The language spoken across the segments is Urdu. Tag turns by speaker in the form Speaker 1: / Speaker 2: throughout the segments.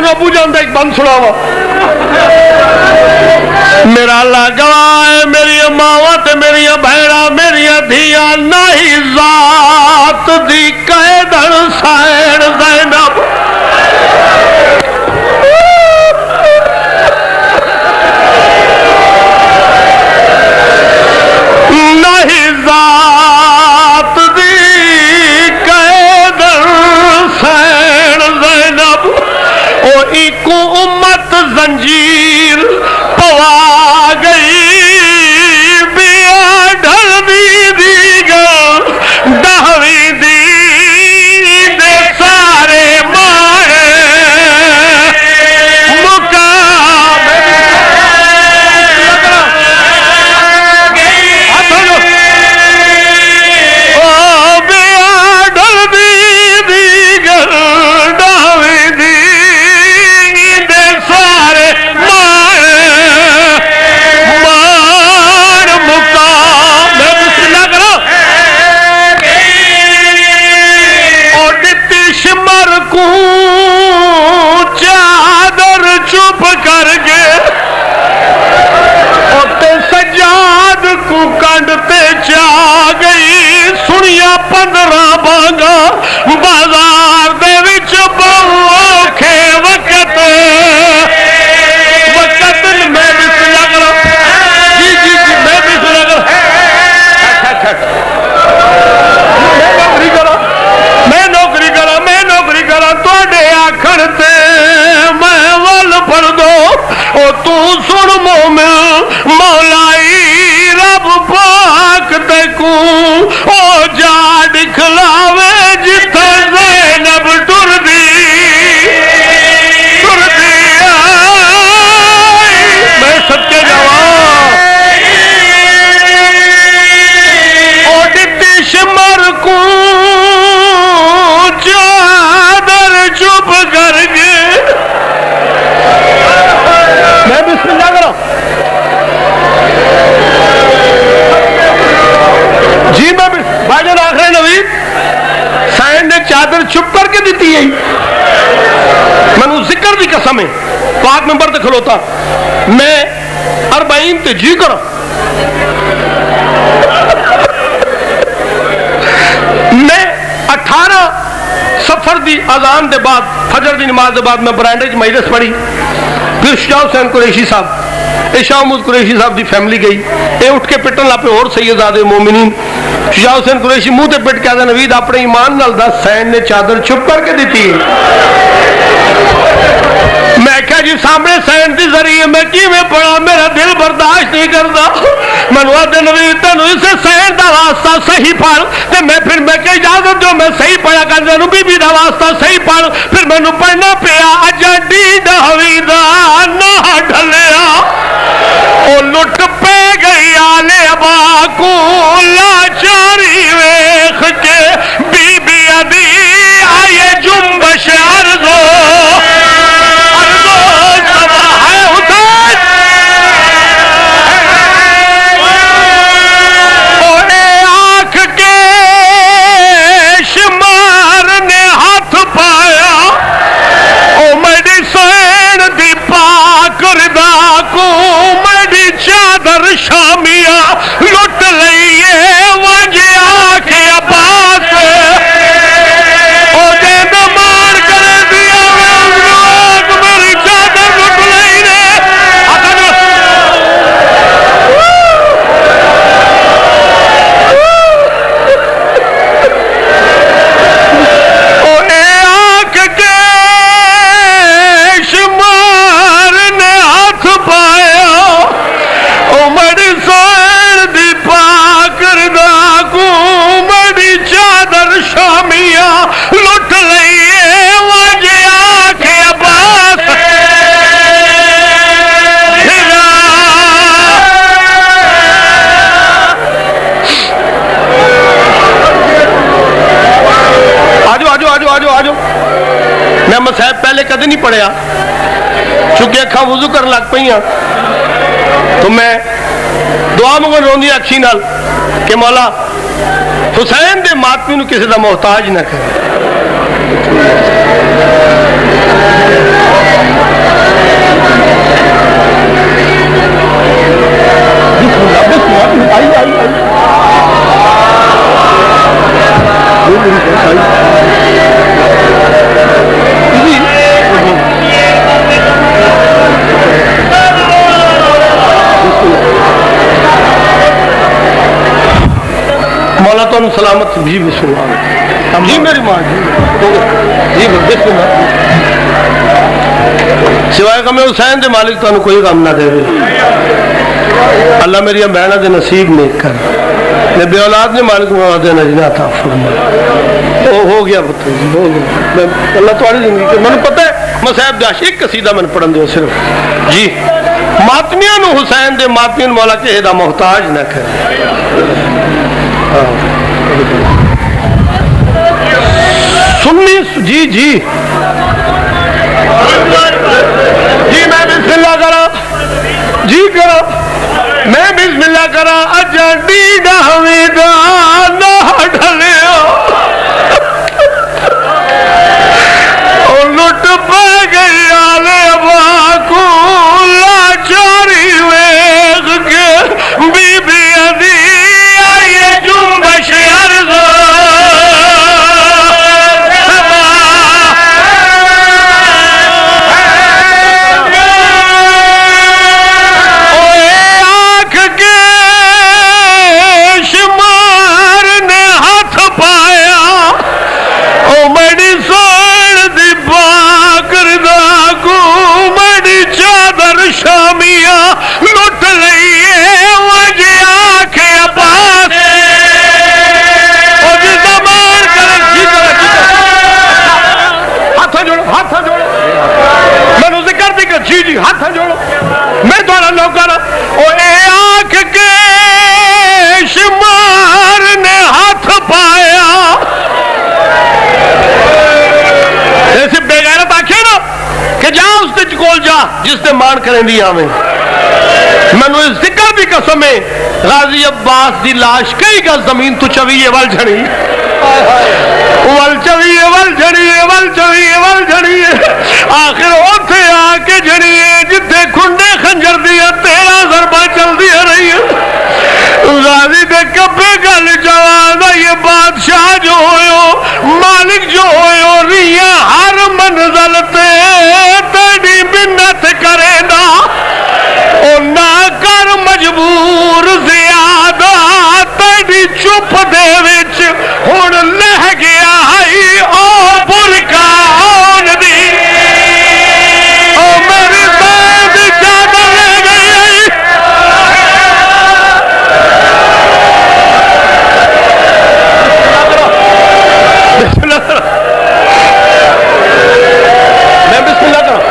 Speaker 1: میں ابو جان ایک بند سناوا میرا اللہ گواہ ہے میری ماواں تے میری بہناں میری دھیاں نہیں ذات دی قیدن سین زینب نہیں ذات دی قیدن سین زینب او ایکو امت زنجیر پوا گئی بیا ڈھل دی دیگر ڈہوی دی دے سارے مارے بازار دے وچ بوکھے وقت میں بھی سنا کرا جی میں بھی سنا کرا میں نوکری کرا تواڈے آکھن تے میں ول پڑ دو او تو سن مومن مولائی رب پاک تے کو او جا دکھلاوے جی میں بھائی جان آخر نوید سائن نے چادر چھپ کر کے دیتی ہے میں ذکر دی قسم ہے پاک نمبر تے کھلوتا میں 40 تے جی کرا میں 18 سفر دی اذان دے بعد فجر دی نماز دے بعد میں برانڈے چ مجلس پڑھی پھر شاہ حسین قریشی صاحب شاہ محمود قریشی صاحب دی فیملی گئی اے اٹھ کے پٹن لا پہ اور سیدزادے مومنین شاہ حسین قریشی منہ تے پٹ کے آدھا نوید اپنے ایمان نال دس سین نے چادر چھپ کر کے دیتی ہے میں کہا جی سامنے سین دی ذریعے میں کیویں پڑھا میرا دل برداشت نہیں کرتا میں نے آدھا نوید تینوں اسے سین دا واسطہ صحیح پڑھ تے میں پھر میں کہ اجازت جو میں صحیح پڑھا کر دوں بی بی دا واسطہ صحیح پڑھ پھر میں نے پڑھنا پیا اجا ڈی ڈہوی دا نہ ڈھلیا او لٹ پہ گئی آلے ابا کو لاچاری ویخ کے بی بی ادی آئے جنبش عرضو سبا ہے حسین اونے آنکھ کے شمار نے ہاتھ پایا او میڈی سین دی پاک ردا کو چادر شامیہ لٹ لئیے وجہ آکھے عباس او دے دمار کر دیا لوگ میری چادر لٹ لئیے او اے آنکھ کے شمار نے ہاتھ پایا مڑی سوئر دی پاکردہ کو مڑی چادر شامیہ لٹ لئیے وجہ آکھے عباس آجو میں مسائب پہلے کدے نہیں پڑھیا چونکہ اکھاں وضو کر لگ پئیاں تو میں دعا منگن روندی اکھی نال کہ مولا حسین دے ماتمی نو کسی دا محتاج نہ کرے تم سلامت جی بسم اللہ جی میری ماں جی بسم اللہ سوائے غم حسین دے مالک تمہیں کوئی غم نہ دے اللہ میری بہنوں دے نصیب نیک کر میں بے اولاد نے مالک دے نجنا تھا ہو گیا پتر جی ہو گیا اللہ تمہاری زندگی کے میں نے پتہ ہے مصاحب داش ایک قصیدہ میں پڑھن دو صرف جی ماتمیاں نو حسین دے ماتمیاں مولا کہے دا محتاج نہ کرے سنی جی جی جی میں بسم اللہ کرا جی کرا میں بسم اللہ کرا اجا ڈیڈا ویڈا نہ ڈھلیا اور لٹ پہ گئی آلے باکو لاچاری ویغ کے بی بی ادی آئیے جنبش عرض لٹ لئیے وجہ آکھے عباس اور جس دمان کریں جی ہاتھا جوڑو میں نے ذکر دی کہ جی جی ہاتھا جوڑو میں دوارا نوکر اور اے آنکھ کے شمار نے ہاتھ پایا ایسے بے غیرت آکھے نا کہ جا اس دے کول جا جس دے مان کریں دی آمیں میں نے ذکر بھی قسم ہے غازی عباس دی لاش کئی گا زمین تو چویے وال جھڑی آخر اوتھے آ کے جھڑیے جتھے کھنڈے خنجر دیا 13 ضربہ چل دیا رہی غازی دے کبے گل جواب یہ بادشاہ جو ہوئے مالک جو ہوئے ریاں ہر منزل تے تیری منت کرے نا او نہ کر مجبور زیادہ تیری چپ دے وچ ہن لہ گیا ہے او برکان دی او میری بات زیادہ لے گئی بسم اللہ میں بسم اللہ کروں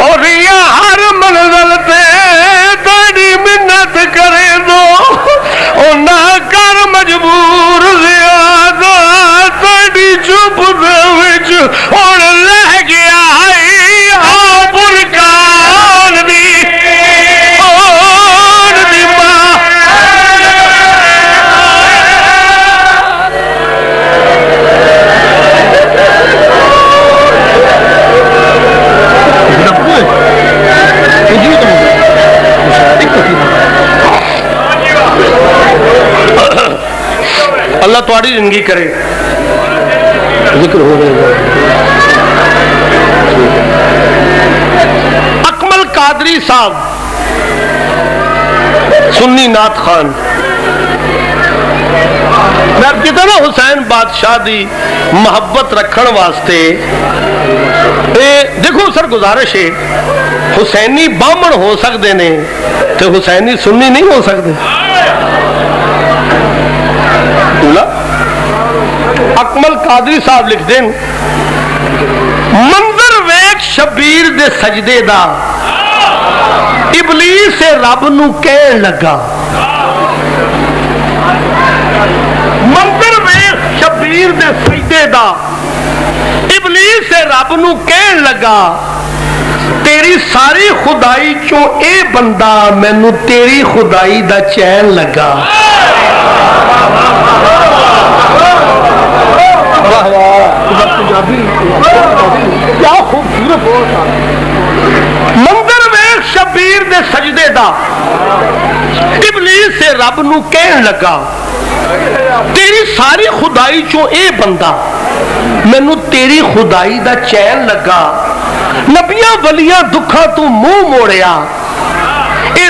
Speaker 1: اور یہ ہر منزل تے تیری منت کرے دو اور نہ کر مجبور زیادہ تیری چپ دے وچ اور لہ گیا ہے آ برکان دی اور دی ماں اللہ تمہاری زندگی کرے ذکر ہو رہے اکمل قادری صاحب سنی نعت خان میں کہتا نا حسین بادشاہ دی محبت رکھن واسطے دیکھو سر گزارش ہے حسینی بامن ہو سکتے نے تو حسینی سنی نہیں ہو سکتے اکمل قادری صاحب لکھ دیں منظر ویکھ شبیر دے سجدے دا ابلیس رب نو کہن لگا منظر ویکھ شبیر دے سجدے دا ابلیس رب نو کہن لگا تیری ساری خدائی چوں اے بندہ مینو تیری خدائی دا چین لگا کیا خوبصورت منظر ویکھ شبیر دے سجدے دا ابلیس سے رب نو کہن لگا تیری ساری خدائی چوں اے بندہ مینو تیری خدائی دا چین لگا نبیاں ولیاں دکھاں تو منہ موڑیا اے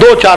Speaker 1: 2 4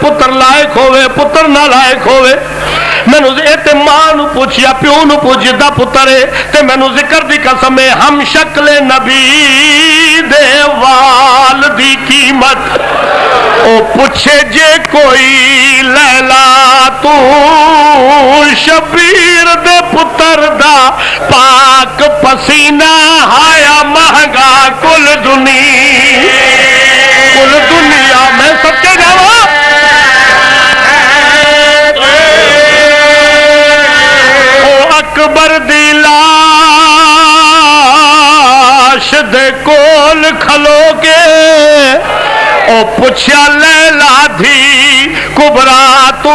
Speaker 1: پتر لائق ہوے پتر نالائق ہوے مینوں تے ماں نو پوچھیا پیو نو پوچھدا پتر ہے تے مینوں ذکر دی قسم ہے ہم شکل نبی دے وال دی قیمت او پوچھے جے کوئی لیلا تو شبیر دے پتر دا پاک پسینہ ہایا مہنگا کل دنیا میں سب کے جاوا اکبر دی لاش دے کول کھلو کے او پوچھیا لیلا دھی کبرا تو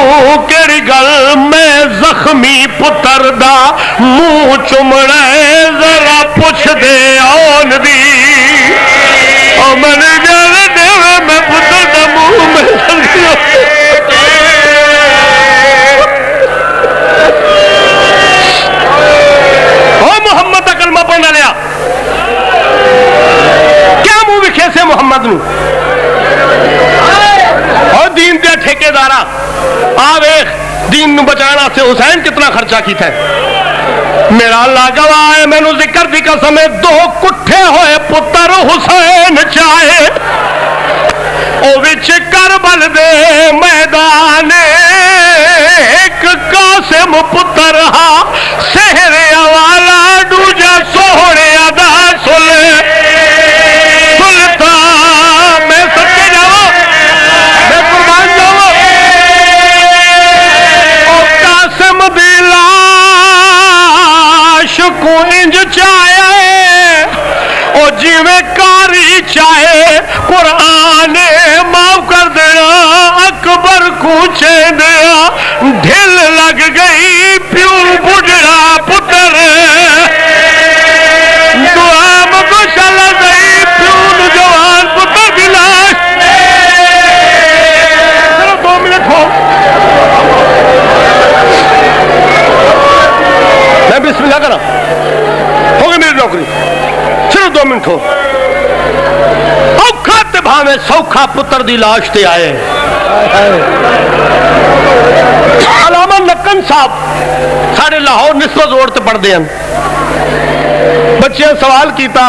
Speaker 1: کیڑی گل میں زخمی پتر دا منہ چمڑے ذرا پوچھ دے آن دی او میں نے گل دے میں پتر دا منہ میں محمد کا کلمہ پڑھنا لیا کیا منہ وکھے سے محمد نو اور دین دے ٹھیکے دارا آویخ دین نو بچانا سے حسین کتنا خرچہ کیتا ہے میرا اللہ گواہ ہے میں نو ذکر دی قسم ہے دو کٹھے ہوئے پتر حسین چاہے او وچ کربل دے میدان ایک قاسم پتر ہا سہر والا دوجا سوہرے ادا سلے سلطان میں سچے جاؤ میں قربان جاؤ او قاسم دی لاش کو انج چاہے او جیویں کاری چاہے قرآن معاف کر دیا اکبر کو چین دیا ڈھل لگ گئی پیو بڑھڑا پتر دعا مبشل گئی پیو جوان پتر کی لاش صرف 2 منٹ ہو میں بسم اللہ کرا ہوگی میری نوکری صرف 2 منٹ ہو اوکھا تے بھاوے سوکھا پتر دی لاش تے آئے علامہ نکن صاحب ساڑھے لاہور نسبت روڈ تے پڑھ دیں بچے سوال کیتا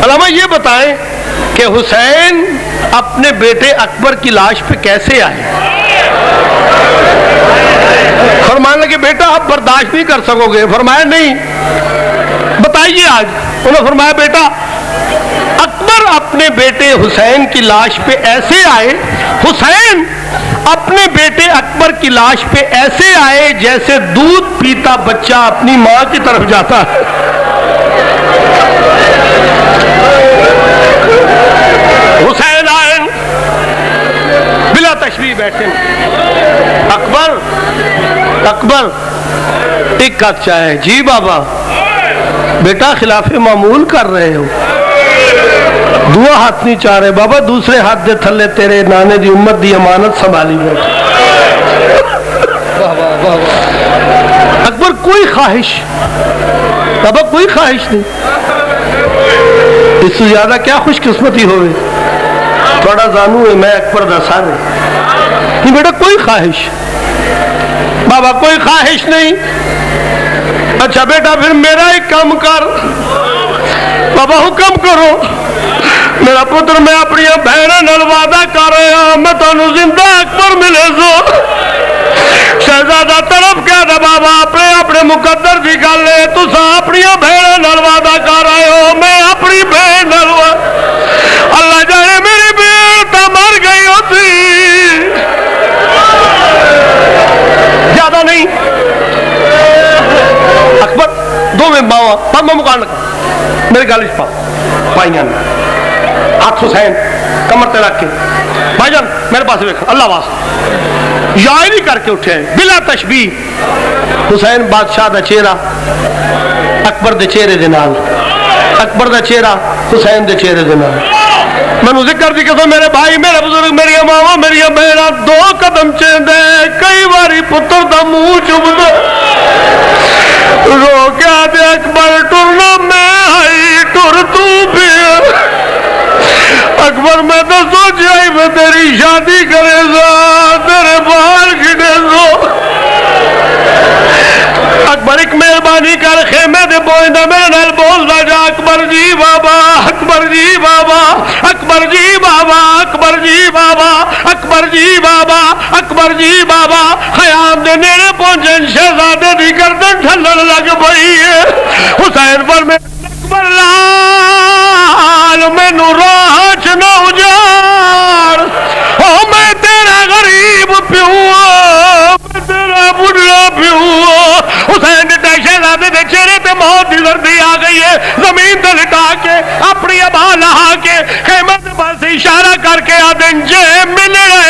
Speaker 1: علامہ یہ بتائیں کہ حسین اپنے بیٹے اکبر کی لاش پہ کیسے آئے فرمانے لگے بیٹا آپ برداشت نہیں کر سکو گے فرمایا نہیں بتائیے آج انہوں نے فرمایا بیٹا اکبر اپنے بیٹے حسین کی لاش پہ ایسے آئے حسین اپنے بیٹے اکبر کی لاش پہ ایسے آئے جیسے دودھ پیتا بچہ اپنی ماں کی طرف جاتا ہے حسین آئے بلا تشبیہ بیٹھے اکبر ایک کپ چائے جی بابا بیٹا خلاف معمول کر رہے ہو دعا ہاتھ نہیں چاہ رہے بابا دوسرے ہاتھ دے تھلے تیرے نانے دی امت دی امانت سنبھالی بیٹھے اکبر کوئی خواہش بابا کوئی خواہش نہیں اس سے زیادہ کیا خوش قسمتی ہوئے تھوڑا زانو ہے میں اکبر دا سارے نہیں بیٹا کوئی خواہش بابا کوئی خواہش نہیں اچھا بیٹا پھر میرا ہی کام کر بابا حکم کرو میرا پتر میں اپنی بہنوں نال وعدہ کر رہا ہوں میں تانوں زندہ اکبر ملے سو شہزادہ طرف کیا تھا بابا اپنے مقدر کی گل ہے تسا اپنی بہنوں نال وعدہ کر رہے ہو میں اپنی بہن نال اللہ جانے میری بہن تو مر گئی ہوتی زیادہ نہیں اکبر دو میں باوا پاما مکان لگا میرے گل پا پائیاں ہاتھ حسین کمر تے رکھ کے بھائی جان میرے پاس دیکھ اللہ واسطے یاری کر کے اٹھے بلا تشبیہ حسین بادشاہ دا چہرہ اکبر دے چہرے دے نال اکبر دا چہرہ حسین دے چہرے دے نال میں ذکر دی کہ میرے بھائی میرے بزرگ میری ماوا میری بہنا 2 قدم چیندے کئی باری پتر دا منہ چومدا رو کے دے اکبر ٹرنا میں آئی ٹر تو بھی اکبر میں تو سوچ آئی میں تیری شادی کرے گا تیرے بال کھڑے سو اکبر ایک مہربانی کر خیمے دے بوئندہ میرے نال بولدا جا اکبر جی بابا اکبر جی بابا اکبر جی بابا اکبر جی بابا اکبر جی بابا اکبر جی بابا خیام دے نیڑے پہنچے شہزادے دی گردن ٹھلن لگ پئی ہے حسین پر میں اکبر لال مینوں راہ چ نہ اجاڑ او میں تیرا غریب پیو میں تیرا بڑھڑا پیو حسین نے شہزادے دے چہرے تے موت دی زردی آ گئی ہے زمین تے لٹا کے اپنی ابا لہا کے خیمے دے پاس اشارہ کر کے آدن جے ملنا